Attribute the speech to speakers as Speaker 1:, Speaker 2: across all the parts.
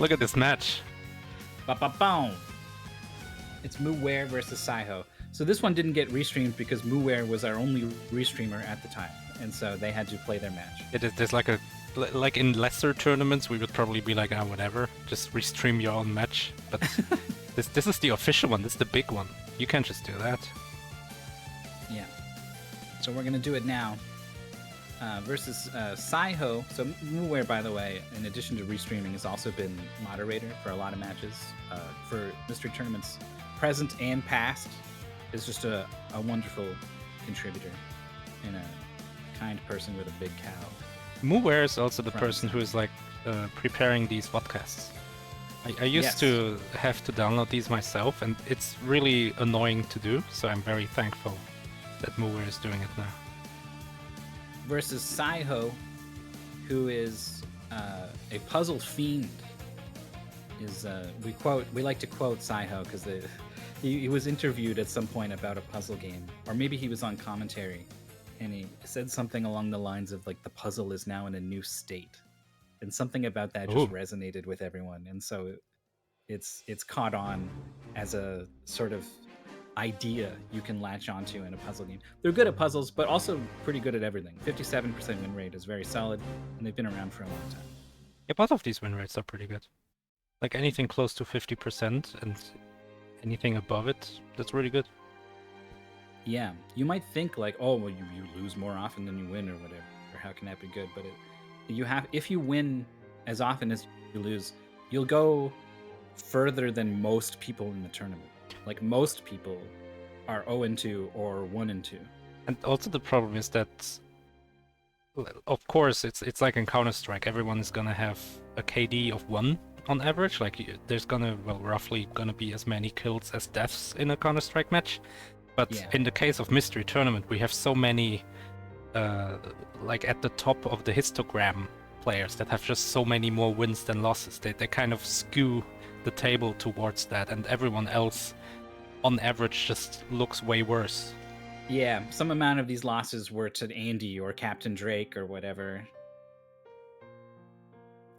Speaker 1: Look at this match.
Speaker 2: Ba-ba-boom. It's mooware versus Psyho. So this one didn't get restreamed because mooware was our only restreamer at the time, and so they had to play their match.
Speaker 1: There's like in lesser tournaments we would probably be like, whatever, just restream your own match. But this is the official one. This is the big one. You can't just do that.
Speaker 2: Yeah. So we're gonna do it now. Versus Psyho. So mooware, by the way, in addition to restreaming, has also been moderator for a lot of matches for mystery tournaments, present and past. Is just a wonderful contributor and a kind person with a big cow.
Speaker 1: mooware is also the person who is like preparing these podcasts. I used to have to download these myself, and it's really annoying to do. So I'm very thankful that mooware is doing it now.
Speaker 2: Versus Psyho, who is a puzzle fiend. We like to quote Psyho because he was interviewed at some point about a puzzle game, or maybe he was on commentary, and he said something along the lines of like the puzzle is now in a new state, and something about that just resonated with everyone, and so it's caught on as a sort of idea you can latch onto in a puzzle game. They're good at puzzles, but also pretty good at everything. 57% win rate is very solid, and they've been around for a long time.
Speaker 1: Yeah, both of these win rates are pretty good. Like anything close to 50% and anything above it, that's really good.
Speaker 2: Yeah, you might think like, oh, well, you lose more often than you win or whatever, or how can that be good? But if you win as often as you lose, you'll go further than most people in the tournament. Like most people are 0-2 or 1-2.
Speaker 1: And also the problem is that, of course, it's like in Counter-Strike, everyone is gonna have a KD of 1 on average. Like there's roughly gonna be as many kills as deaths in a Counter-Strike match. But in the case of Mystery Tournament, we have so many, like at the top of the histogram players that have just so many more wins than losses. They kind of skew the table towards that, and everyone else on average just looks way worse.
Speaker 2: Yeah, some amount of these losses were to Andy or Captain Drake or whatever.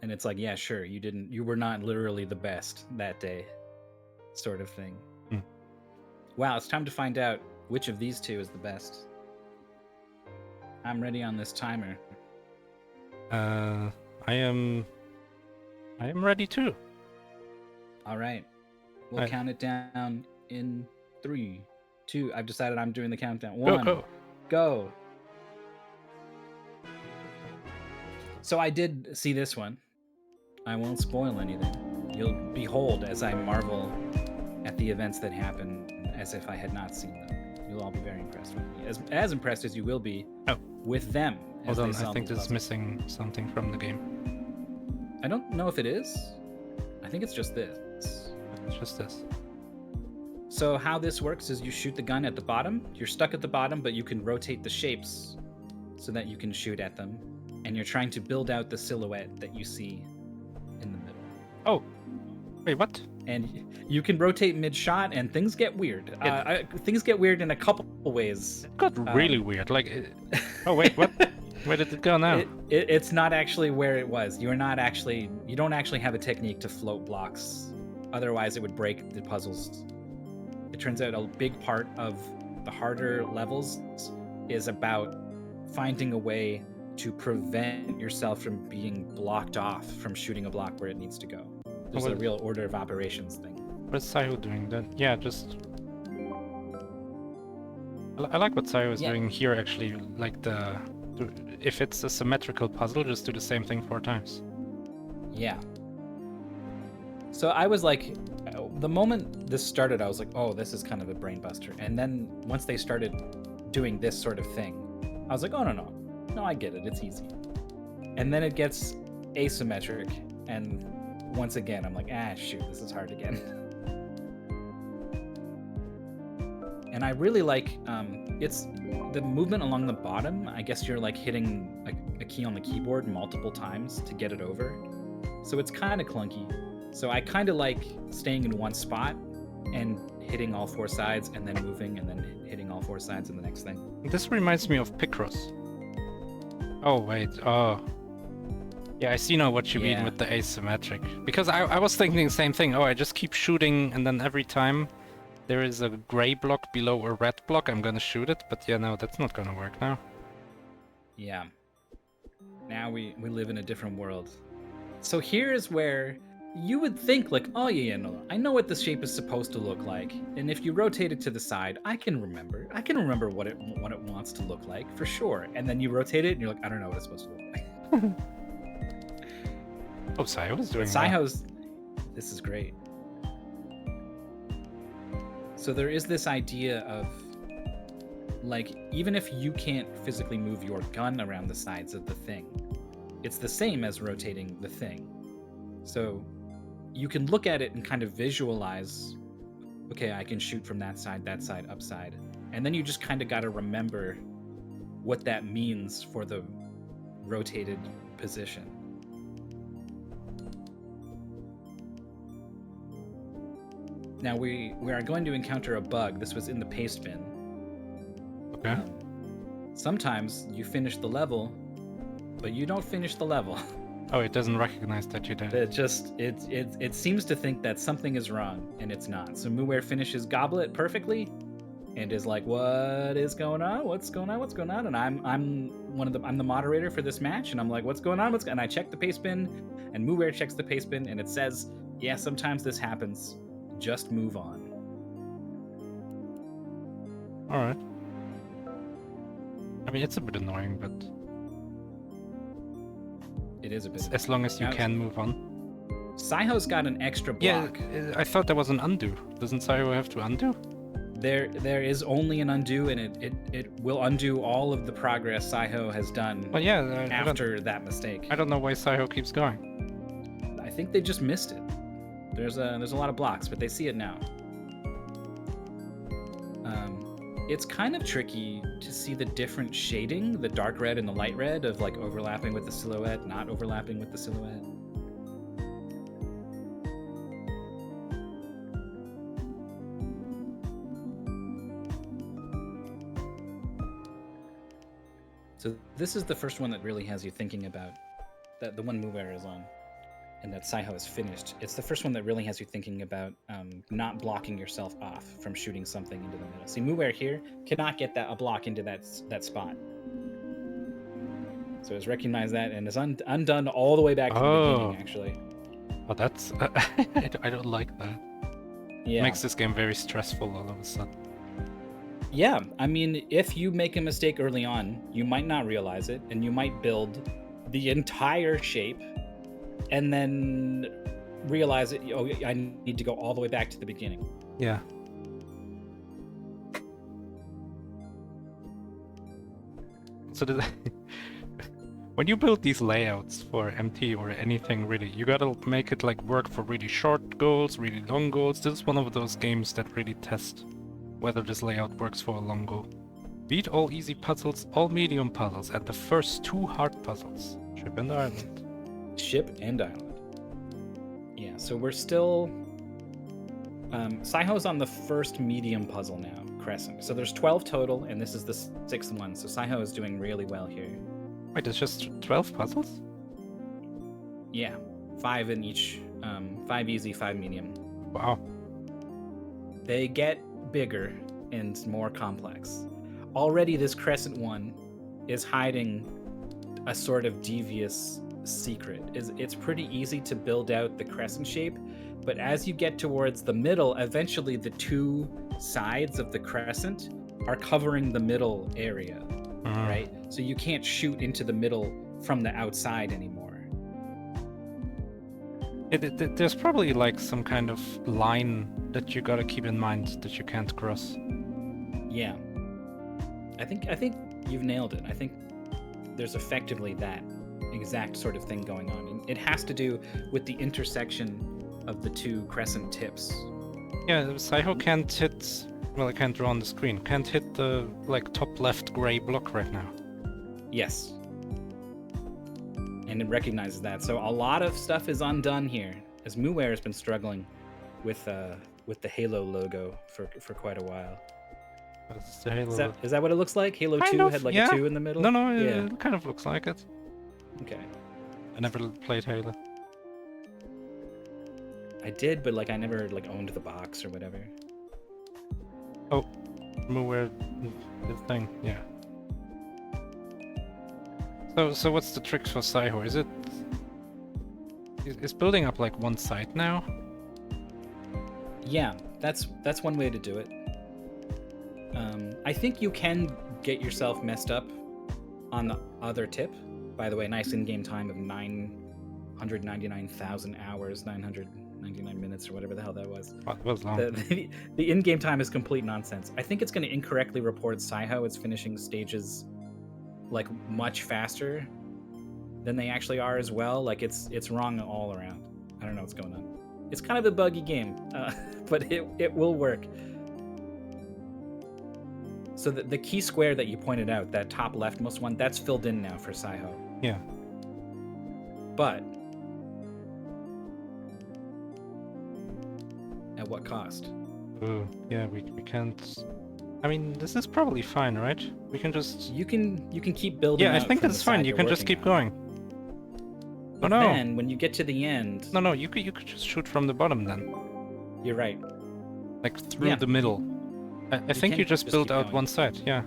Speaker 2: And it's like, yeah, sure, you were not literally the best that day, sort of thing. Wow, it's time to find out which of these two is the best. I'm ready on this timer.
Speaker 1: I am ready too.
Speaker 2: All right. We'll count it down in 3, 2. I've decided I'm doing the countdown. 1, go. So I did see this one. I won't spoil anything. You'll behold as I marvel at the events that happen as if I had not seen them. You'll all be very impressed with me. As impressed as you will be with them.
Speaker 1: Hold on, I think this is missing something from the game.
Speaker 2: I don't know if it is. I think it's just this.
Speaker 1: It's just this.
Speaker 2: So how this works is you shoot the gun at the bottom. You're stuck at the bottom, but you can rotate the shapes so that you can shoot at them. And you're trying to build out the silhouette that you see in the middle.
Speaker 1: Oh, wait, what?
Speaker 2: And you can rotate mid-shot, and things get weird. Things get weird in a couple ways.
Speaker 1: It got really weird. Like, oh wait, what? Where did it go now?
Speaker 2: It's not actually where it was. You don't actually have a technique to float blocks. Otherwise, it would break the puzzles. It turns out a big part of the harder levels is about finding a way to prevent yourself from being blocked off from shooting a block where it needs to go. There's a real order of operations thing.
Speaker 1: What's Psyho doing then? Yeah, just... I like what Psyho is doing here, actually. Like if it's a symmetrical puzzle, just do the same thing 4 times.
Speaker 2: Yeah. So I was like, the moment this started, I was like, oh, this is kind of a brain buster. And then once they started doing this sort of thing, I was like, oh, no, I get it. It's easy. And then it gets asymmetric, and once again, I'm like, shoot, this is hard again. And I really like, it's the movement along the bottom. I guess you're like hitting a key on the keyboard multiple times to get it over. So it's kind of clunky. So I kind of like staying in one spot and hitting all 4 sides and then moving and then hitting all 4 sides in the next thing.
Speaker 1: This reminds me of Picross. Oh, wait. Oh. Yeah, I see now what you mean
Speaker 2: Yeah.
Speaker 1: with the asymmetric. Because I was thinking the same thing. Oh, I just keep shooting, and then every time there is a gray block below a red block, I'm gonna shoot it. But yeah, no, that's not gonna work now.
Speaker 2: Yeah. Now we live in a different world. So here is where you would think like, oh yeah, no, I know what this shape is supposed to look like, and if you rotate it to the side, I can remember what it wants to look like for sure. And then you rotate it, and you're like, I don't know what it's supposed to look like.
Speaker 1: Oh, Psyho was doing well.
Speaker 2: Psyho's, this is great. So there is this idea of, like, even if you can't physically move your gun around the sides of the thing, it's the same as rotating the thing. So you can look at it and kind of visualize, okay, I can shoot from that side, upside. And then you just kind of got to remember what that means for the rotated position. Now we are going to encounter a bug. This was in the paste bin.
Speaker 1: Okay.
Speaker 2: Sometimes you finish the level, but you don't finish the level.
Speaker 1: Oh, it doesn't recognize that you did.
Speaker 2: It seems to think that something is wrong, and it's not. So mooware finishes Goblet perfectly, and is like, "What is going on? What's going on? What's going on?" And I'm the moderator for this match, and I'm like, "What's going on? And I check the paste bin, and mooware checks the paste bin, and it says, "Yeah, sometimes this happens. Just move on."
Speaker 1: All right. I mean, it's a bit annoying, but
Speaker 2: It is a bit.
Speaker 1: as long as you
Speaker 2: Now-
Speaker 1: can move on.
Speaker 2: Psyho's got an extra
Speaker 1: Yeah,
Speaker 2: block.
Speaker 1: I thought there was an undo. Doesn't Psyho have to undo?
Speaker 2: There is only an undo, and it will undo all of the progress Psyho has done
Speaker 1: Well, yeah.
Speaker 2: after that mistake.
Speaker 1: I don't know why Psyho keeps going.
Speaker 2: I think they just missed it. There's a lot of blocks, but they see it now. It's kind of tricky to see the different shading, the dark red and the light red, of like overlapping with the silhouette, not overlapping with the silhouette. So this is the first one that really has you thinking about that, the one mooware is on, and that Psyho is finished. It's the first one that really has you thinking about not blocking yourself off from shooting something into the middle. See, mooware here cannot get a block into that spot. So it's recognized that and is undone all the way back to the beginning, actually.
Speaker 1: Oh, that's... I don't like that.
Speaker 2: Yeah.
Speaker 1: Makes this game very stressful all of a sudden.
Speaker 2: Yeah, I mean, if you make a mistake early on, you might not realize it, and you might build the entire shape and then realize it, oh, I need to go all the way back to the beginning.
Speaker 1: Yeah. So when you build these layouts for MT or anything really, you gotta make it like work for really short goals, really long goals. This is one of those games that really test whether this layout works for a long goal. Beat all easy puzzles, all medium puzzles, and the first 2 hard puzzles. Ship and Island.
Speaker 2: Ship and Island. Yeah, so we're still... Psyho's on the first medium puzzle now, Crescent. So there's 12 total, and this is the 6th one, so Psyho is doing really well here.
Speaker 1: Wait, there's just 12 puzzles?
Speaker 2: Yeah, 5 in each. 5 easy, 5 medium.
Speaker 1: Wow.
Speaker 2: They get bigger and more complex. Already this Crescent one is hiding a sort of devious secret. It's pretty easy to build out the crescent shape, but as you get towards the middle, eventually the 2 sides of the crescent are covering the middle area, right? So you can't shoot into the middle from the outside anymore.
Speaker 1: There's probably like some kind of line that you gotta keep in mind that you can't cross.
Speaker 2: Yeah. I think you've nailed it. I think there's effectively that exact sort of thing going on. And it has to do with the intersection of the 2 crescent tips.
Speaker 1: Yeah, Psyho can't hit... Well, I can't draw on the screen. Can't hit the, like, top left gray block right now.
Speaker 2: Yes. And it recognizes that. So a lot of stuff is undone here, as mooware has been struggling with the Halo logo for quite a while.
Speaker 1: It's the Halo...
Speaker 2: Is that what it looks like? Halo
Speaker 1: Kind
Speaker 2: 2
Speaker 1: of,
Speaker 2: had like
Speaker 1: yeah.
Speaker 2: a 2 in the middle?
Speaker 1: No,
Speaker 2: Yeah.
Speaker 1: it kind of looks like it.
Speaker 2: Okay.
Speaker 1: I never played Halo.
Speaker 2: I did, but like I never like owned the box or whatever.
Speaker 1: Oh, mooware, the thing, yeah. So what's the trick for Psyho? Is building up like one side now?
Speaker 2: Yeah, that's one way to do it. I think you can get yourself messed up on the other tip. By the way, nice in-game time of 999,000 hours, 999 minutes, or whatever the hell that was.
Speaker 1: Oh, it was long.
Speaker 2: The in-game time is complete nonsense. I think it's going to incorrectly report Psyho as finishing stages like much faster than they actually are as well. Like it's wrong all around. I don't know what's going on. It's kind of a buggy game, but it will work. So the key square that you pointed out, that top leftmost one, that's filled in now for Psyho.
Speaker 1: Yeah.
Speaker 2: But at what cost?
Speaker 1: Ooh, yeah, we can't. I mean, this is probably fine, right? We can just.
Speaker 2: You can keep building.
Speaker 1: Yeah, I
Speaker 2: out
Speaker 1: think
Speaker 2: from
Speaker 1: it's
Speaker 2: the
Speaker 1: fine.
Speaker 2: side
Speaker 1: You
Speaker 2: you're
Speaker 1: can just
Speaker 2: working
Speaker 1: keep
Speaker 2: on.
Speaker 1: going.
Speaker 2: But
Speaker 1: no.
Speaker 2: then when you get to the end,
Speaker 1: No, you could just shoot from the bottom then,
Speaker 2: you're right.
Speaker 1: like through
Speaker 2: Yeah.
Speaker 1: the middle. I think
Speaker 2: can
Speaker 1: you just build
Speaker 2: keep
Speaker 1: out
Speaker 2: going.
Speaker 1: one side. Yeah.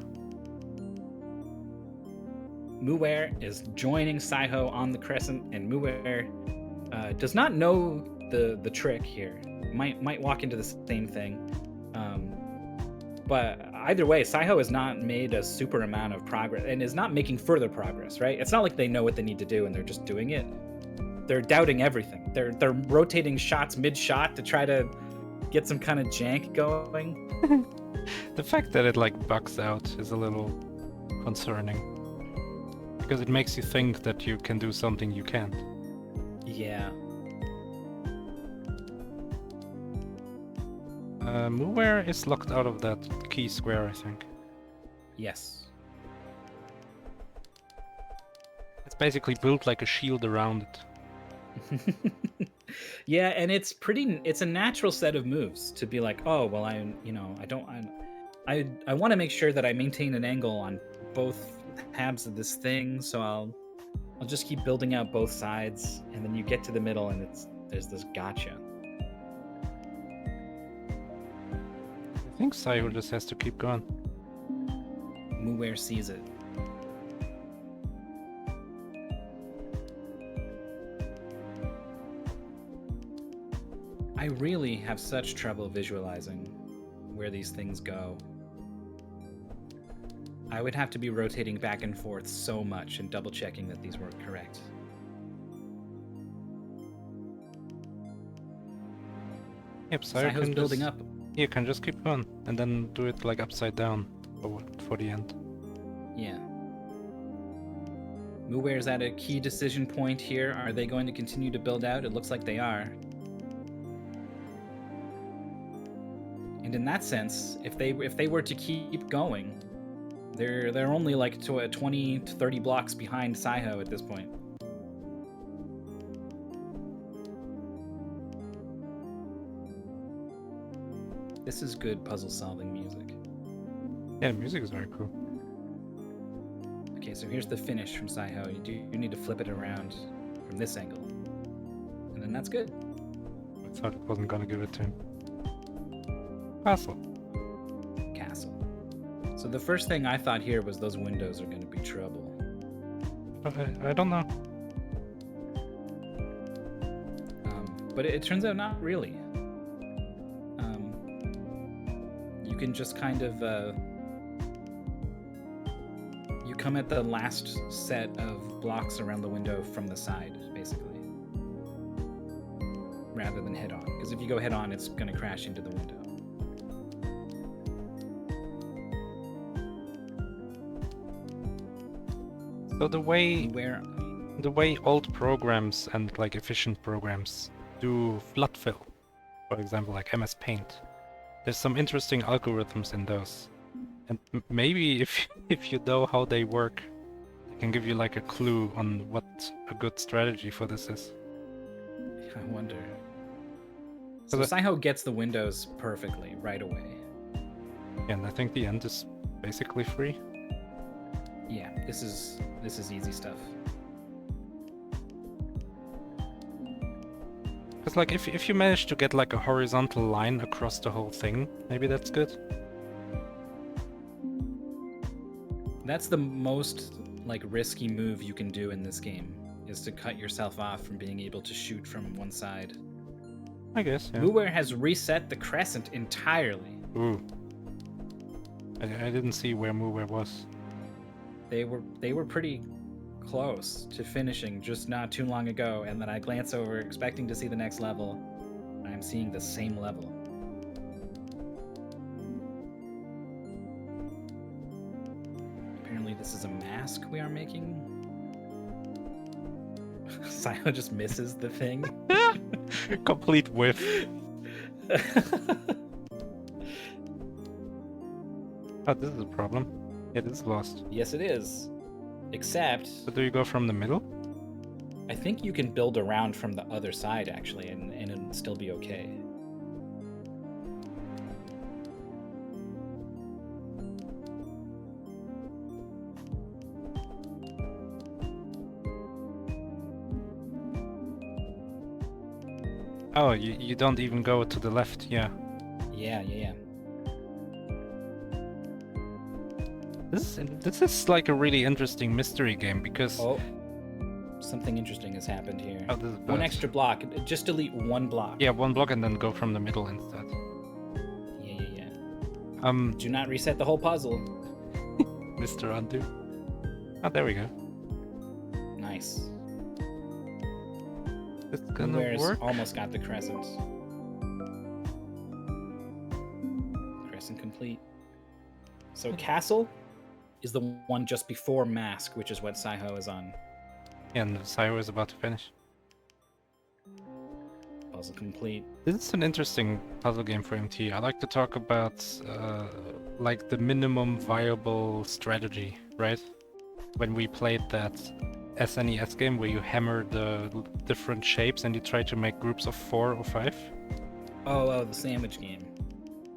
Speaker 2: mooware is joining Psyho on the crescent, and mooware does not know the trick here. Might walk into the same thing. But either way, Psyho has not made a super amount of progress and is not making further progress, right? It's not like they know what they need to do and they're just doing it. They're doubting everything. They're rotating shots mid-shot to try to get some kind of jank going.
Speaker 1: The fact that it like bugs out is a little concerning. Because it makes you think that you can do something you can't.
Speaker 2: Yeah.
Speaker 1: mooware is locked out of that key square, I think.
Speaker 2: Yes.
Speaker 1: It's basically built like a shield around it.
Speaker 2: Yeah, and it's a natural set of moves to be like, oh well, I want to make sure that I maintain an angle on both halves of this thing, so I'll just keep building out both sides, and then you get to the middle and there's this gotcha.
Speaker 1: I think Psyho just has to keep going.
Speaker 2: mooware sees it. I really have such trouble visualizing where these things go. I would have to be rotating back and forth so much and double checking that these were correct.
Speaker 1: Yep, Psyho
Speaker 2: Psyho's
Speaker 1: can
Speaker 2: building
Speaker 1: just,
Speaker 2: up.
Speaker 1: You can just keep going and then do it like upside down for the end.
Speaker 2: Yeah. mooware's at a key decision point here. Are they going to continue to build out? It looks like they are. And in that sense, if they were to keep going, they're only like 20 to 30 blocks behind Psyho at this point. This is good puzzle solving music.
Speaker 1: Yeah, the music is very cool.
Speaker 2: Okay, so here's the finish from Psyho. You need to flip it around from this angle. And then that's good.
Speaker 1: I thought it wasn't gonna give it to him. Castle.
Speaker 2: So the first thing I thought here was those windows are going to be trouble.
Speaker 1: I don't know.
Speaker 2: But it turns out not really. You can just kind of you come at the last set of blocks around the window from the side, basically, rather than head on. Because if you go head on, it's going to crash into the window.
Speaker 1: So the way old programs and like efficient programs do flood fill, for example, like MS Paint, there's some interesting algorithms in those, and maybe if you know how they work, they can give you like a clue on what a good strategy for this is.
Speaker 2: I wonder. So Psyho gets the windows perfectly right away.
Speaker 1: And I think the end is basically free.
Speaker 2: Yeah, this is easy stuff.
Speaker 1: Because like if you manage to get like a horizontal line across the whole thing, maybe that's good.
Speaker 2: That's the most like risky move you can do in this game, is to cut yourself off from being able to shoot from one side.
Speaker 1: I guess, yeah.
Speaker 2: mooware has reset the crescent entirely.
Speaker 1: Ooh. I didn't see where mooware was.
Speaker 2: They were pretty close to finishing just not too long ago, and then I glance over expecting to see the next level, and I'm seeing the same level. Apparently this is a mask we are making. Psyho just misses the thing.
Speaker 1: Complete whiff. Oh, this is a problem. It is lost.
Speaker 2: Yes, it is. Except,
Speaker 1: So do you go from the middle?
Speaker 2: I think you can build around from the other side, actually, and it'll still be okay.
Speaker 1: Oh, you don't even go to the left, yeah.
Speaker 2: Yeah.
Speaker 1: This is like a really interesting mystery game because...
Speaker 2: Oh, something interesting has happened here.
Speaker 1: Oh, this is
Speaker 2: One
Speaker 1: bad.
Speaker 2: extra block. Just delete one block.
Speaker 1: Yeah, one block and then go from the middle instead.
Speaker 2: Yeah. Do not reset the whole puzzle.
Speaker 1: Mr. Undo. Oh, there we go.
Speaker 2: Nice.
Speaker 1: It's gonna
Speaker 2: Where's
Speaker 1: work.
Speaker 2: almost got the crescent. Crescent complete. So castle is the one just before mask, which is what Psyho is on.
Speaker 1: Yeah, and Psyho is about to finish.
Speaker 2: Puzzle complete.
Speaker 1: This is an interesting puzzle game for MT. I like to talk about like the minimum viable strategy, right? When we played that SNES game where you hammer the different shapes and you try to make groups of 4 or 5.
Speaker 2: Oh, the sandwich game.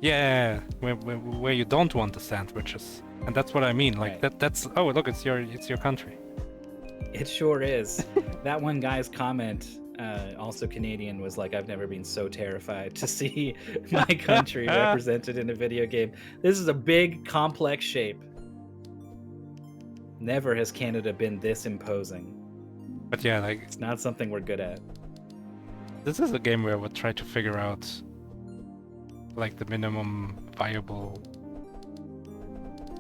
Speaker 1: Yeah, where you don't want the sandwiches, and that's what I mean. Like
Speaker 2: Right.
Speaker 1: that's oh look, it's your country.
Speaker 2: It sure is. That one guy's comment, also Canadian, was like, I've never been so terrified to see my country represented in a video game. This is a big, complex shape. Never has Canada been this imposing.
Speaker 1: But yeah, like
Speaker 2: It's not something we're good at.
Speaker 1: this is a game where I would try to figure out like the minimum viable,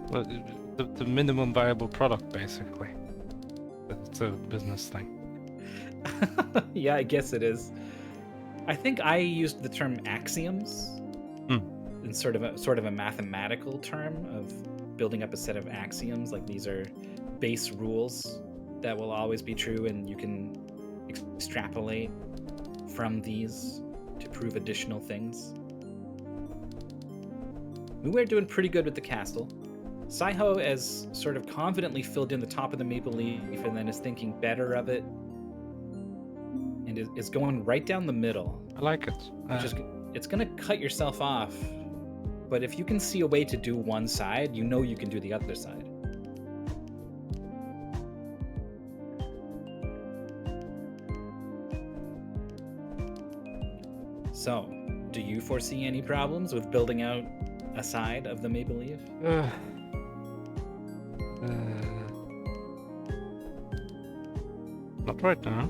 Speaker 1: well, the minimum viable product basically. It's a business thing.
Speaker 2: Yeah, I guess it is. I think I used the term axioms in sort of a mathematical term of building up a set of axioms. Like these are base rules that will always be true, and you can extrapolate from these to prove additional things. We're doing pretty good with the castle. Psyho has sort of confidently filled in the top of the maple leaf and then is thinking better of it and is going right down the middle.
Speaker 1: I like it.
Speaker 2: It's going to cut yourself off, but if you can see a way to do one side, you know you can do the other side. So, do you foresee any problems with building out a side of the maple leaf?
Speaker 1: Not right now.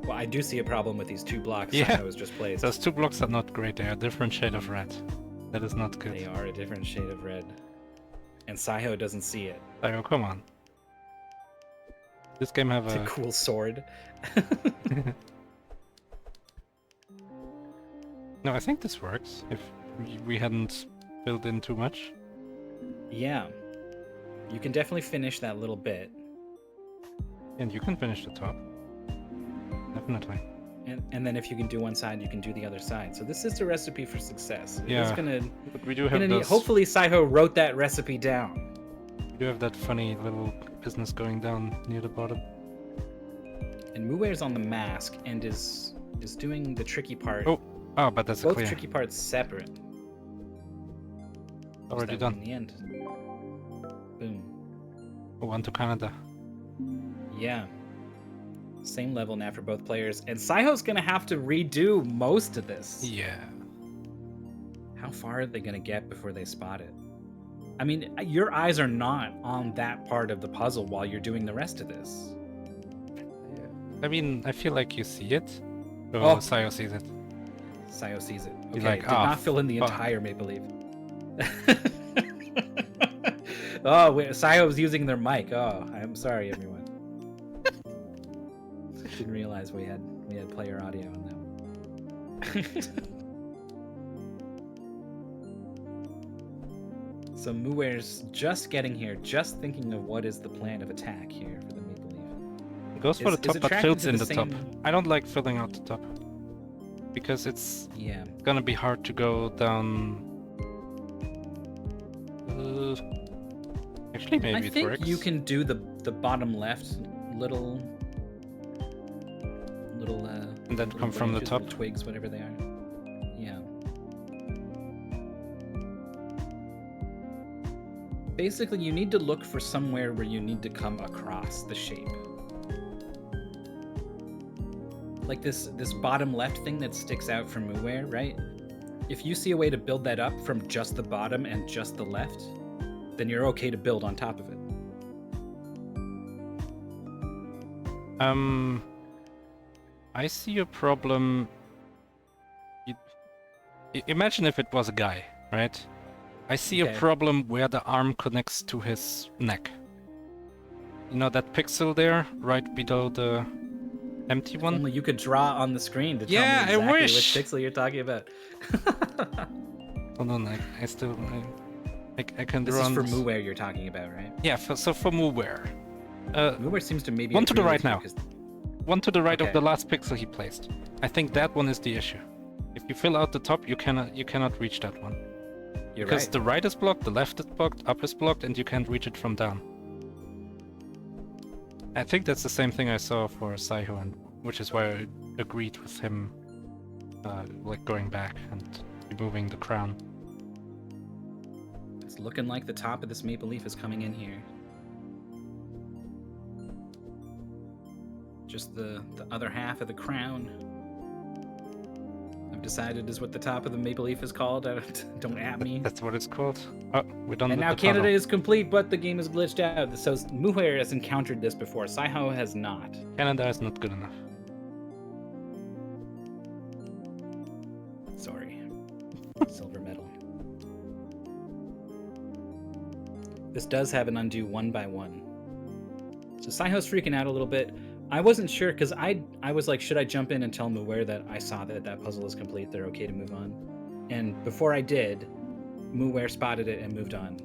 Speaker 2: Well, I do see a problem with these two blocks
Speaker 1: Yeah.
Speaker 2: Psyho has just placed.
Speaker 1: Those two blocks are not great. They are a different shade of red. That is not good.
Speaker 2: They are a different shade of red. And Psyho doesn't see it.
Speaker 1: Oh, come on. This game have
Speaker 2: It's a
Speaker 1: a...
Speaker 2: cool sword.
Speaker 1: No, I think this works. If we hadn't built in too much.
Speaker 2: Yeah. You can definitely finish that little bit.
Speaker 1: And you can finish the top. Definitely.
Speaker 2: And then if you can do one side, you can do the other side. So this is the recipe for success. It's
Speaker 1: Yeah.
Speaker 2: gonna,
Speaker 1: But we do have those...
Speaker 2: hopefully Psyho wrote that recipe down.
Speaker 1: We do have that funny little business going down near the bottom.
Speaker 2: And Muware's on the mask and is doing the tricky part.
Speaker 1: Oh, but that's a
Speaker 2: Both
Speaker 1: clear.
Speaker 2: tricky parts separate.
Speaker 1: Already
Speaker 2: That one
Speaker 1: done.
Speaker 2: in the end. Boom.
Speaker 1: Oh, on to Canada.
Speaker 2: Yeah. Same level now for both players. And Psyho's going to have to redo most of this.
Speaker 1: Yeah.
Speaker 2: How far are they going to get before they spot it? I mean, your eyes are not on that part of the puzzle while you're doing the rest of this.
Speaker 1: I mean, I feel like you see it.
Speaker 2: Oh.
Speaker 1: Psyho sees it.
Speaker 2: Psyho sees it.
Speaker 1: He's
Speaker 2: Okay,
Speaker 1: like,
Speaker 2: did
Speaker 1: "Ah,
Speaker 2: not fill in the
Speaker 1: fuck."
Speaker 2: entire Maple Leaf. Oh, wait, Psyho was using their mic. Oh, I'm sorry, everyone. Didn't realize we had player audio on that. So Mooware's just getting here, just thinking of what is the plan of attack here for the Maple Leaf.
Speaker 1: Goes for the
Speaker 2: Is
Speaker 1: top, but
Speaker 2: attracted
Speaker 1: fills
Speaker 2: to
Speaker 1: in
Speaker 2: the
Speaker 1: the top.
Speaker 2: same-
Speaker 1: I don't like filling out the top. Because it's
Speaker 2: Yeah.
Speaker 1: gonna be hard to go down. Actually, maybe
Speaker 2: I
Speaker 1: it
Speaker 2: think
Speaker 1: works.
Speaker 2: you can do the bottom left little
Speaker 1: And then come from the
Speaker 2: branches,
Speaker 1: top.
Speaker 2: little twigs, whatever they are. Yeah. Basically, you need to look for somewhere where you need to come across the shape. Like this bottom left thing that sticks out from mooware, right? If you see a way to build that up from just the bottom and just the left, then you're okay to build on top of it.
Speaker 1: I see a problem. Imagine if it was a guy, right? I see
Speaker 2: Okay.
Speaker 1: a problem where the arm connects to his neck. You know that pixel there, right below the empty one?
Speaker 2: Only you could draw on the screen to tell
Speaker 1: Yeah,
Speaker 2: me
Speaker 1: I
Speaker 2: exactly
Speaker 1: wish.
Speaker 2: which pixel you're talking about.
Speaker 1: Hold on, I still... I can
Speaker 2: This
Speaker 1: draw
Speaker 2: is
Speaker 1: on
Speaker 2: for
Speaker 1: this.
Speaker 2: mooware you're talking about, right?
Speaker 1: Yeah, so for mooware.
Speaker 2: Mooware seems to maybe
Speaker 1: One to the
Speaker 2: agree
Speaker 1: right
Speaker 2: with you
Speaker 1: now.
Speaker 2: 'cause-
Speaker 1: One to the right of
Speaker 2: Okay.
Speaker 1: the last pixel he placed. I think that one is the issue. If you fill out the top, you cannot reach that one.
Speaker 2: You're
Speaker 1: Because
Speaker 2: right.
Speaker 1: the right is blocked, the left is blocked, up is blocked, and you can't reach it from down. I think that's the same thing I saw for Psyho, and which is why I agreed with him, like going back and removing the crown.
Speaker 2: It's looking like the top of this maple leaf is coming in here. Just the other half of the crown, I've decided is what the top of the maple leaf is called. Don't at me.
Speaker 1: That's what it's called. Oh, we're done
Speaker 2: And
Speaker 1: with
Speaker 2: now
Speaker 1: the
Speaker 2: Canada
Speaker 1: puzzle.
Speaker 2: is complete, but the game is glitched out. So mooware has encountered this before. Psyho has not.
Speaker 1: Canada is not good enough.
Speaker 2: Sorry. Silver medal. This does have an undo 1 by 1. So Psyho's freaking out a little bit. I wasn't sure because I was like, should I jump in and tell mooware that I saw that puzzle is complete? They're okay to move on. And before I did, mooware spotted it and moved on.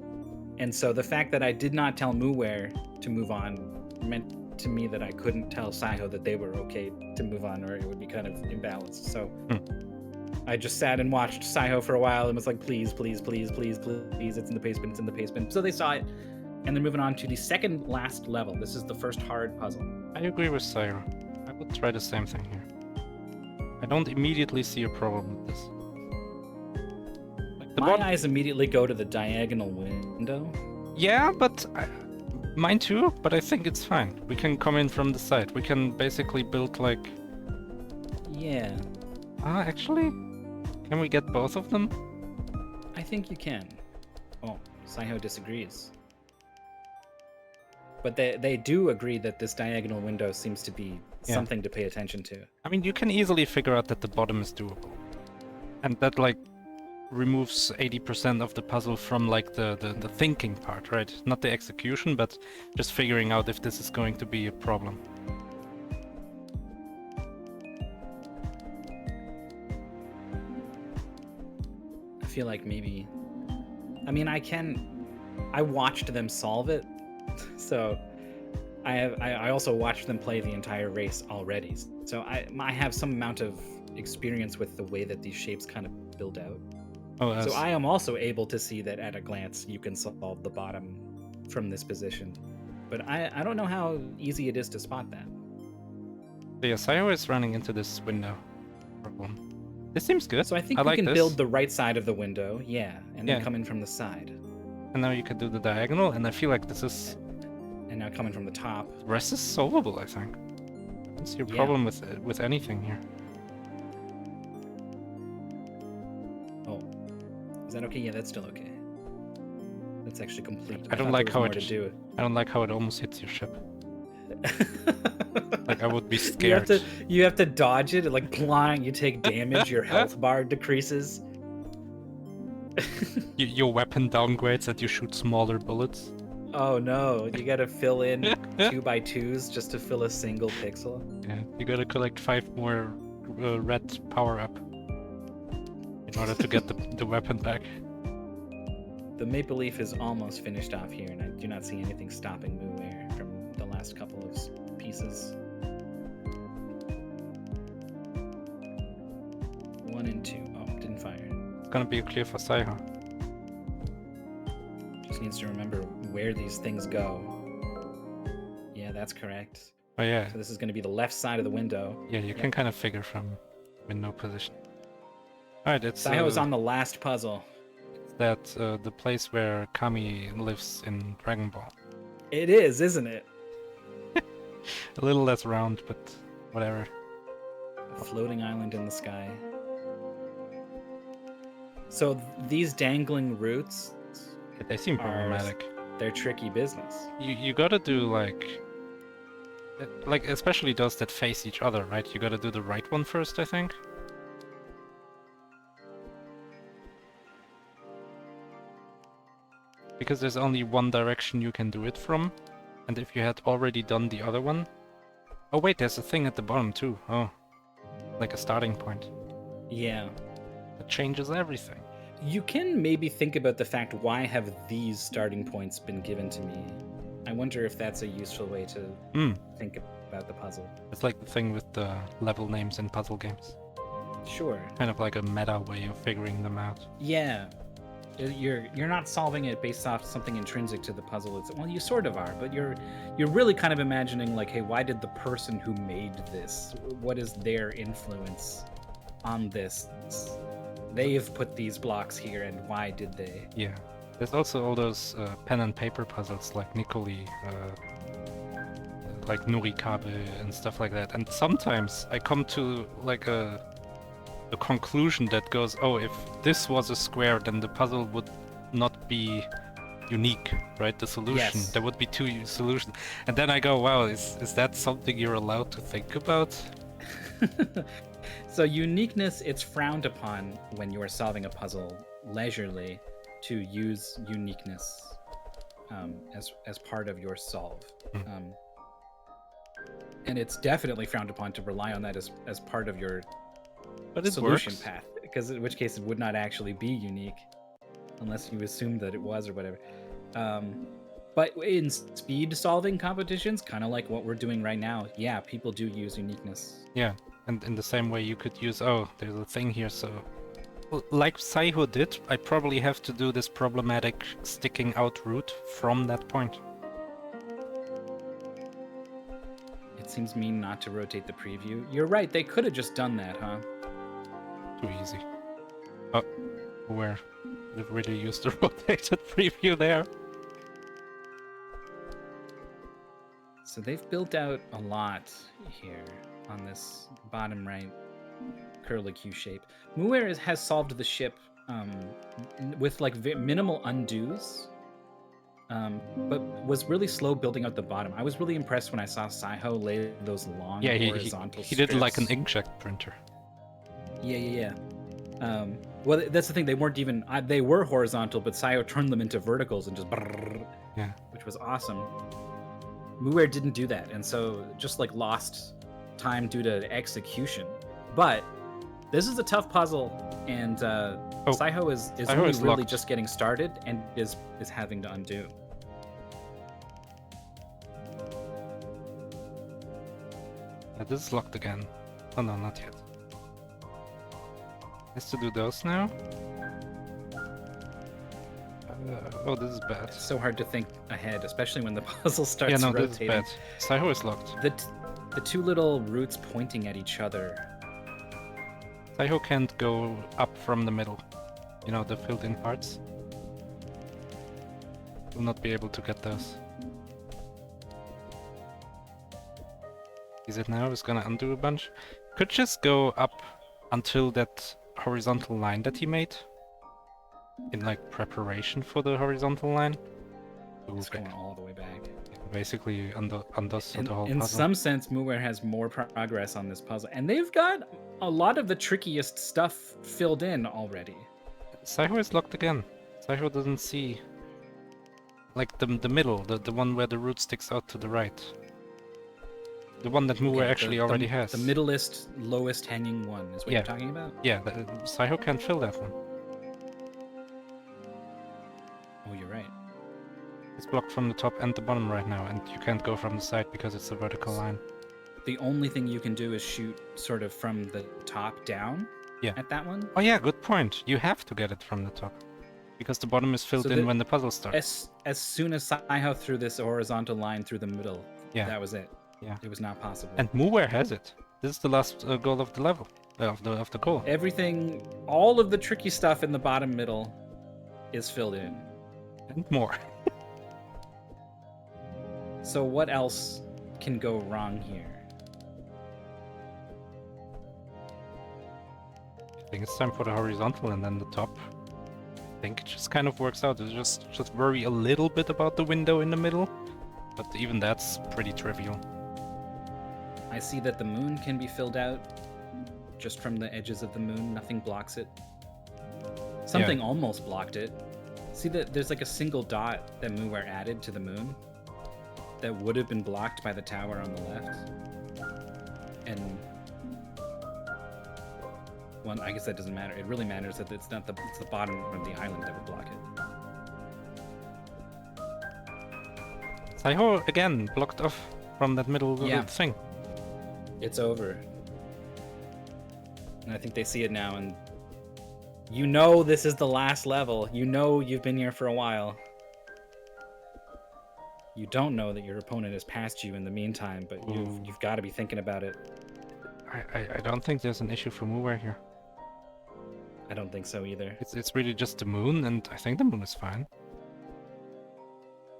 Speaker 2: And so the fact that I did not tell mooware to move on meant to me that I couldn't tell Psyho that they were okay to move on, or it would be kind of imbalanced. So I just sat and watched Psyho for a while and was like, please, please, please, please, please, it's in the paste bin, it's in the paste bin. So they saw it, and they're moving on to the second last level. This is the first hard puzzle.
Speaker 1: I agree with Syra. I would try the same thing here. I don't immediately see a problem with this. Like the
Speaker 2: My
Speaker 1: bottom-
Speaker 2: eyes immediately go to the diagonal window.
Speaker 1: Yeah, but mine too. But I think it's fine. We can come in from the side. We can basically build like.
Speaker 2: Yeah,
Speaker 1: Actually, can we get both of them?
Speaker 2: I think you can. Oh, Psyho disagrees. But they do agree that this diagonal window seems to be
Speaker 1: Yeah.
Speaker 2: something to pay attention to.
Speaker 1: I mean, you can easily figure out that the bottom is doable, and that like removes 80% of the puzzle from like the thinking part, right? Not the execution, but just figuring out if this is going to be a problem.
Speaker 2: I feel like maybe. I mean, I watched them solve it, so I also watched them play the entire race already. So I have some amount of experience with the way that these shapes kind of build out.
Speaker 1: Oh,
Speaker 2: So I am also able to see that at a glance you can solve the bottom from this position. But I don't know how easy it is to spot that.
Speaker 1: yeah, Psyho is running into this window problem. This seems good.
Speaker 2: So I think
Speaker 1: I
Speaker 2: you
Speaker 1: like
Speaker 2: can
Speaker 1: this.
Speaker 2: build the right side of the window, yeah, and then
Speaker 1: Yeah.
Speaker 2: come in from the side.
Speaker 1: And now you can do the diagonal, and I feel like this is
Speaker 2: And now coming from the top.
Speaker 1: The rest is solvable, I think. What's your
Speaker 2: Yeah.
Speaker 1: problem with anything here?
Speaker 2: Oh, is that okay? Yeah, that's still okay. That's actually complete.
Speaker 1: I don't
Speaker 2: thought
Speaker 1: like
Speaker 2: there
Speaker 1: how
Speaker 2: was
Speaker 1: it.
Speaker 2: more to do.
Speaker 1: I don't like how it almost hits your ship. Like I would be
Speaker 2: You
Speaker 1: scared.
Speaker 2: have to dodge it. Like blind, you take damage. Your health bar decreases.
Speaker 1: Your weapon downgrades and you shoot smaller bullets.
Speaker 2: Oh no! You gotta fill in 2x2s just to fill a single pixel.
Speaker 1: Yeah, you gotta collect 5 more red power up in order to get the weapon back.
Speaker 2: The Maple Leaf is almost finished off here, and I do not see anything stopping mooware from the last couple of pieces. 1 and 2. Oh, didn't fire.
Speaker 1: It's gonna be clear for Psyho.
Speaker 2: Just needs to remember where these things go. Yeah, that's correct.
Speaker 1: Oh yeah,
Speaker 2: So this is going to be the left side of the window.
Speaker 1: yeah, you can kind of figure from window position. Alright, it's
Speaker 2: Psyho is on the last puzzle.
Speaker 1: that the place where Kami lives in Dragon Ball.
Speaker 2: It is, isn't it?
Speaker 1: A little less round, but whatever.
Speaker 2: A floating island in the sky. So these dangling roots,
Speaker 1: They seem
Speaker 2: Are-
Speaker 1: problematic.
Speaker 2: they're tricky business.
Speaker 1: You gotta do like especially those that face each other, right? You gotta do the right one first, I think. Because there's only one direction you can do it from, and if you had already done the other one... Oh wait, there's a thing at the bottom too. Oh, like a starting point.
Speaker 2: Yeah.
Speaker 1: That changes everything.
Speaker 2: You can maybe think about the fact, why have these starting points been given to me? I wonder if that's a useful way to think about the puzzle.
Speaker 1: It's like the thing with the level names in puzzle games.
Speaker 2: Sure.
Speaker 1: Kind of like a meta way of figuring them out.
Speaker 2: Yeah. You're not solving it based off something intrinsic to the puzzle. It's, well, you sort of are, but you're really kind of imagining, like, hey, why did the person who made this, what is their influence on this? They've put these blocks here, and why did they?
Speaker 1: Yeah. There's also all those pen and paper puzzles like Nikoli, like Nurikabe and stuff like that. And sometimes I come to like a conclusion that goes, oh, if this was a square, then the puzzle would not be unique, right? The solution.
Speaker 2: Yes.
Speaker 1: There would be 2 solutions. And then I go, wow, is that something you're allowed to think about?
Speaker 2: So uniqueness, it's frowned upon when you are solving a puzzle leisurely to use uniqueness as part of your solve. And it's definitely frowned upon to rely on that as part of your
Speaker 1: But it
Speaker 2: solution
Speaker 1: works.
Speaker 2: path, because in which case it would not actually be unique unless you assumed that it was or whatever. But in speed solving competitions, kind of like what we're doing right now, yeah, people do use uniqueness.
Speaker 1: Yeah, and in the same way you could use, oh, there's a thing here, so... Well, like Psyho did, I probably have to do this problematic sticking out route from that point.
Speaker 2: It seems mean not to rotate the preview. You're right, they could have just done that, huh?
Speaker 1: Too easy. Oh, where? They've really used the rotated preview there.
Speaker 2: So they've built out a lot here on this bottom right curlicue shape. mooware has solved the ship with like minimal undos, but was really slow building out the bottom. I was really impressed when I saw Psyho lay those long
Speaker 1: Yeah,
Speaker 2: horizontal
Speaker 1: he did it like an
Speaker 2: strips.
Speaker 1: inkjet printer.
Speaker 2: Yeah. Well, that's the thing. They weren't even. They were horizontal, but Psyho turned them into verticals and just.
Speaker 1: Yeah.
Speaker 2: Which was awesome. mooware didn't do that, and so just like lost time due to execution. But this is a tough puzzle, and Psyho is
Speaker 1: Psyho
Speaker 2: only
Speaker 1: is
Speaker 2: really
Speaker 1: locked.
Speaker 2: just getting started and is having to undo.
Speaker 1: Yeah, this is locked again. Oh no, not yet. Has to do those now. Oh, this is bad.
Speaker 2: It's so hard to think ahead, especially when the puzzle starts
Speaker 1: Yeah, no,
Speaker 2: rotating.
Speaker 1: this is bad. Psyho is locked.
Speaker 2: The 2 little roots pointing at each other.
Speaker 1: Psyho can't go up from the middle. You know, the filled-in parts. Will not be able to get those. Is it now? It's gonna undo a bunch. Could just go up until that horizontal line that he made. In like preparation for the horizontal line.
Speaker 2: It's going all the way back.
Speaker 1: Basically undoes the whole
Speaker 2: In
Speaker 1: puzzle.
Speaker 2: some sense, mooware has more progress on this puzzle, and they've got a lot of the trickiest stuff filled in already.
Speaker 1: Psyho is locked again. Psyho doesn't see like the middle, the one where the root sticks out to the right. The one that mooware actually already has.
Speaker 2: The middleest, lowest hanging one is what
Speaker 1: Yeah.
Speaker 2: you're talking about?
Speaker 1: Yeah, Psyho can't fill that one.
Speaker 2: Oh, you're right.
Speaker 1: It's blocked from the top and the bottom right now, and you can't go from the side because it's a vertical line.
Speaker 2: The only thing you can do is shoot sort of from the top down at that one.
Speaker 1: Oh yeah, good point. You have to get it from the top. Because the bottom is filled in when the puzzle starts.
Speaker 2: As soon as Psyho threw this horizontal line through the middle,
Speaker 1: Yeah.
Speaker 2: that was it.
Speaker 1: Yeah.
Speaker 2: It was not possible.
Speaker 1: And mooware has it. This is the last goal of the level. Of the goal.
Speaker 2: Everything, all of the tricky stuff in the bottom middle is filled in.
Speaker 1: And more.
Speaker 2: So what else can go wrong here?
Speaker 1: I think it's time for the horizontal and then the top. I think it just kind of works out. It's just worry a little bit about the window in the middle. But even that's pretty trivial.
Speaker 2: I see that the moon can be filled out just from the edges of the moon. Nothing blocks it. Something almost blocked it. See that there's like a single dot that mooware added to the moon that would have been blocked by the tower on the left. And well, I guess that doesn't matter. It really matters that it's the bottom of the island that would block it.
Speaker 1: Psyho again blocked off from that middle thing.
Speaker 2: It's over. And I think they see it now, and you know this is the last level. You know you've been here for a while. You don't know that your opponent has passed you in the meantime, but you've got to be thinking about it.
Speaker 1: I don't think there's an issue for mooware here.
Speaker 2: I don't think so either.
Speaker 1: It's really just the moon, and I think the moon is fine.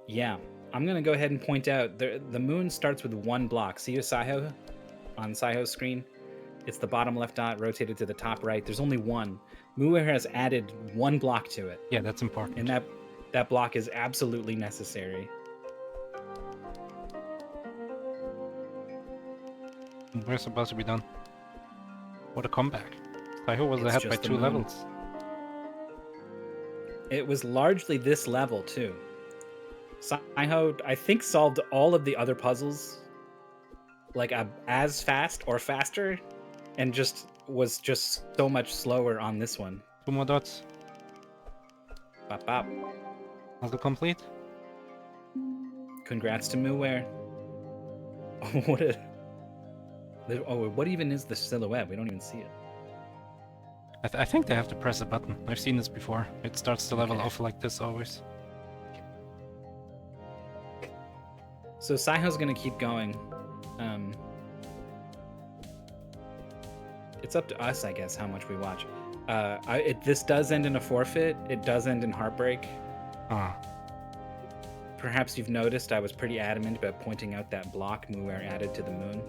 Speaker 2: Yeah, I'm gonna go ahead and point out the moon starts with one block. See your Psyho on Psyho's screen? It's the bottom left dot rotated to the top right. There's only one. mooware has added one block to it.
Speaker 1: Yeah, that's important.
Speaker 2: And that block is absolutely necessary.
Speaker 1: We're supposed to be done. What a comeback. Psyho was ahead by 2 levels.
Speaker 2: It was largely this level, too. Psyho, I think, solved all of the other puzzles like as fast or faster, and was so much slower on this one.
Speaker 1: 2 more dots.
Speaker 2: Bop bop.
Speaker 1: Puzzle complete.
Speaker 2: Congrats to mooware. What even is the silhouette? We don't even see it.
Speaker 1: I think they have to press a button. I've seen this before. It starts the level off like this always.
Speaker 2: So Psyho's gonna keep going. It's up to us, I guess, how much we watch. This does end in a forfeit. It does end in heartbreak. Perhaps you've noticed I was pretty adamant about pointing out that block mooware added to the moon.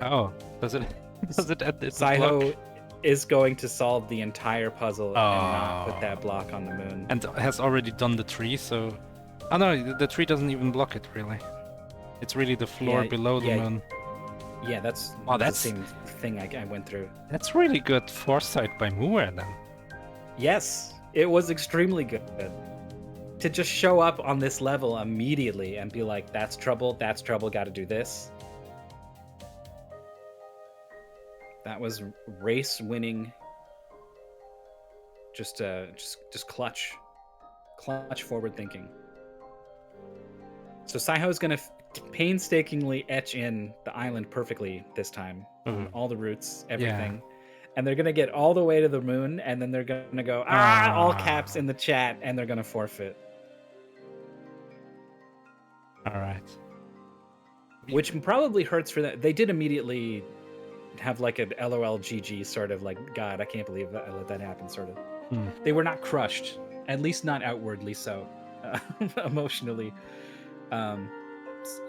Speaker 1: Oh, does it? Does it add this
Speaker 2: Psyho
Speaker 1: block?
Speaker 2: is going to solve the entire puzzle and not put that block on the moon.
Speaker 1: And has already done the tree, so... Oh no, the tree doesn't even block it, really. It's really the floor below the moon.
Speaker 2: Yeah, that's the same thing I went through.
Speaker 1: That's really good foresight by mooware, then.
Speaker 2: Yes, it was extremely good. To just show up on this level immediately and be like, that's trouble, gotta do this. That was race-winning. Just clutch forward thinking. So Psyho's gonna painstakingly etch in the island perfectly this time. All the roots, everything. And they're gonna get all the way to the moon, and then they're gonna go, all caps in the chat, and they're gonna forfeit.
Speaker 1: Alright.
Speaker 2: Which probably hurts for them. They did immediately have like an LOL GG sort of like, God, I can't believe that I let that happen sort of. They were not crushed, at least not outwardly so, emotionally.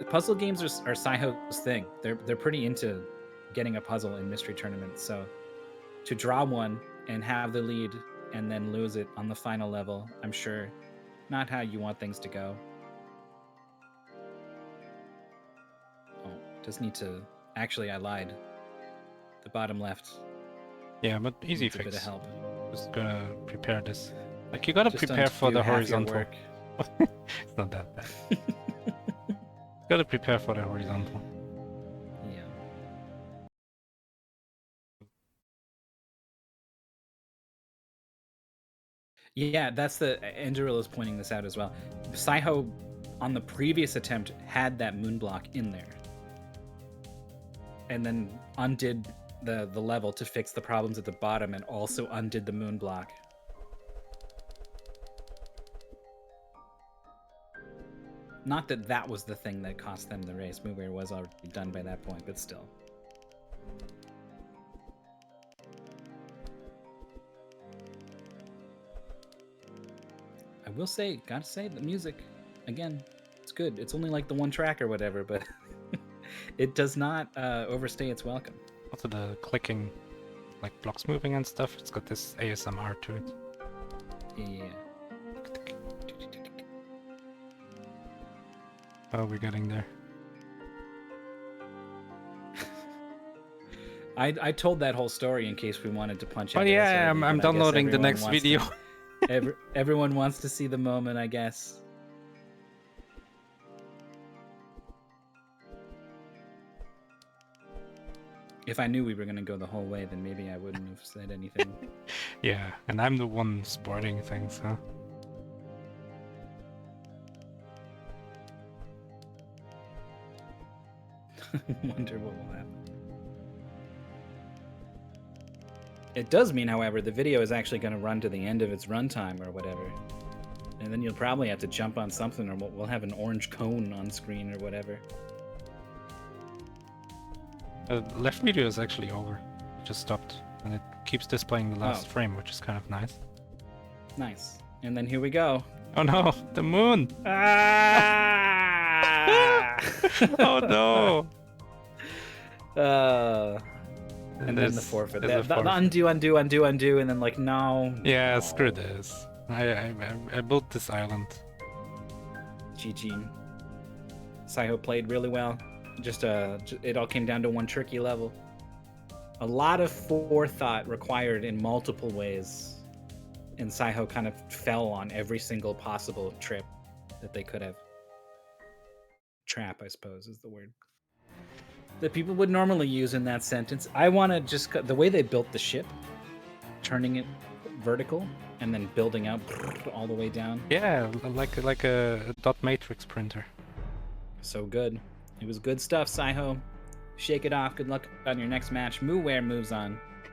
Speaker 2: puzzle games are Psyho's thing. They're pretty into getting a puzzle in mystery tournaments. So to draw one and have the lead and then lose it on the final level, I'm sure not how you want things to go. Oh, just need to. Actually, I lied. The bottom left.
Speaker 1: Yeah, but easy
Speaker 2: needs
Speaker 1: fix.
Speaker 2: A bit of help.
Speaker 1: Just gonna prepare this. Like you gotta
Speaker 2: Just
Speaker 1: prepare for
Speaker 2: undo
Speaker 1: the
Speaker 2: half your
Speaker 1: horizontal.
Speaker 2: work.
Speaker 1: It's not that bad. Gotta prepare for the horizontal.
Speaker 2: Yeah. Yeah, that's the Andrew is pointing this out as well. Psyho on the previous attempt had that moon block in there. And then undid the level to fix the problems at the bottom and also undid the moon block. Not that that was the thing that cost them the race. mooware was already done by that point, but still. I will say, gotta say, the music, again, it's good. It's only like the one track or whatever, but it does not overstay its welcome.
Speaker 1: Also the clicking, like blocks moving and stuff, it's got this ASMR to it.
Speaker 2: Yeah.
Speaker 1: Oh, we're getting there.
Speaker 2: I told that whole story in case we wanted to punch.
Speaker 1: Oh yeah, I'm downloading the next video.
Speaker 2: Everyone wants to see the moment, I guess. If I knew we were gonna go the whole way, then maybe I wouldn't have said anything.
Speaker 1: Yeah, and I'm the one sporting things, huh?
Speaker 2: Wonder what will happen. It does mean, however, the video is actually going to run to the end of its runtime or whatever. And then you'll probably have to jump on something, or we'll have an orange cone on screen or whatever.
Speaker 1: Left video is actually over. It just stopped. And it keeps displaying the last frame, which is kind of nice.
Speaker 2: Nice. And then here we go.
Speaker 1: Oh no, the moon!
Speaker 2: Ah!
Speaker 1: Oh no!
Speaker 2: And then the forfeit. The undo, undo, undo, undo, and then like, no.
Speaker 1: Yeah,
Speaker 2: no.
Speaker 1: screw this. I built this island.
Speaker 2: GG. Psyho played really well. Just it all came down to one tricky level. A lot of forethought required in multiple ways, and Psyho kind of fell on every single possible trip that they could have. Trap, I suppose, is the word that people would normally use in that sentence. I want to just the way they built the ship, turning it vertical and then building up all the way down.
Speaker 1: Yeah, like a dot matrix printer.
Speaker 2: So good. It was good stuff, Psyho. Shake it off. Good luck on your next match. mooware moves on.